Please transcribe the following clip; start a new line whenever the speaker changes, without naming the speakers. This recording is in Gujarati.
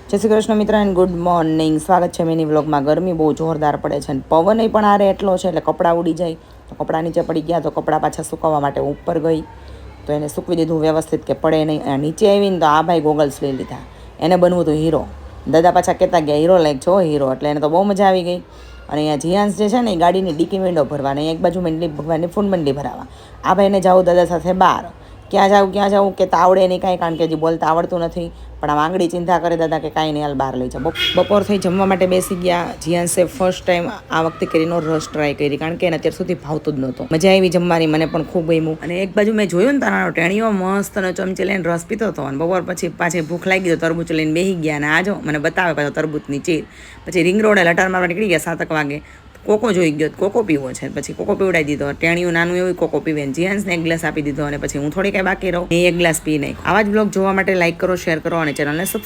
જય શ્રી કૃષ્ણ મિત્ર એન્ડ ગુડ મોર્નિંગ. સ્વાગત છે મિની વ્લોગમાં. ગરમી બહુ જોરદાર પડે છે અને પવન પણ આરે એટલો છે એટલે કપડાં ઉડી જાય. તો કપડાં નીચે પડી ગયા તો કપડાં પાછા સુકવવા માટે ઉપર ગઈ તો એને સૂકવી દીધું વ્યવસ્થિત કે પડે નહીં. નીચે આવીને તો આ ભાઈ ગોગલ્સ લઈ લીધા, એને બનવું હતું હીરો. દાદા પાછા કહેતા ગયા હીરો લાઈક છો હીરો, એટલે એને તો બહુ મજા આવી ગઈ. અને અહીંયા જીયાન્સ જે છે ને એ ગાડીની ડીકી વિન્ડો ભરવાની, એક બાજુ મંડલી ભગવાનની ફૂલ મંડલી ભરાવા. આ ભાઈને જાઉં દાદા સાથે બહાર. ક્યાં જાઉં કે આવડે નહીં કાંઈ, કારણ કે હજી બોલતા આવડતું નથી. પણ આમ આંગળી ચિંતા કરે દાદા કે કાંઈ નહીં, હાલ બહાર લઈ જાઓ. બપોર થઈ જમવા માટે બેસી ગયા. જીયાન્સે ફર્સ્ટ ટાઈમ આ વખતે કેરીનો રસ ટ્રાય કરી, કારણ કે એને અત્યાર સુધી ભાવતું જ નહોતું. મજા આવી જમવાની, મને પણ ખૂબ ગમ્યું. અને એક બાજુ મેં જોયું ને તારાનો ટેણીઓ મસ્ત અને ચમચી લઈને રસ પીતો હતો, અને બપોર પછી પાછી ભૂખ લાગી તો તરબૂચ લઈને બેસી ગયા. અને આજો મને બતાવે પાછો તરબૂચની ચીર. પછી રિંગ રોડે લટાર મારવા નીકળી ગયા 7 વાગે. કોકો જોઈ ગયો, કોકો પીવો છે, પછી કોકો પીવડાવી દીધો. ટેણીયું નાનું એવું કોકો પીવે. જીયાન્સને એક ગ્લાસ આપી દીધો અને પછી હું થોડી કાંઈ બાકી રહું, એક ગ્લાસ પી નહીં. આવા જ બ્લોગ જોવા માટે લાઈક કરો, શેર કરો અને ચેનલને સબસ્ક્રાઈબ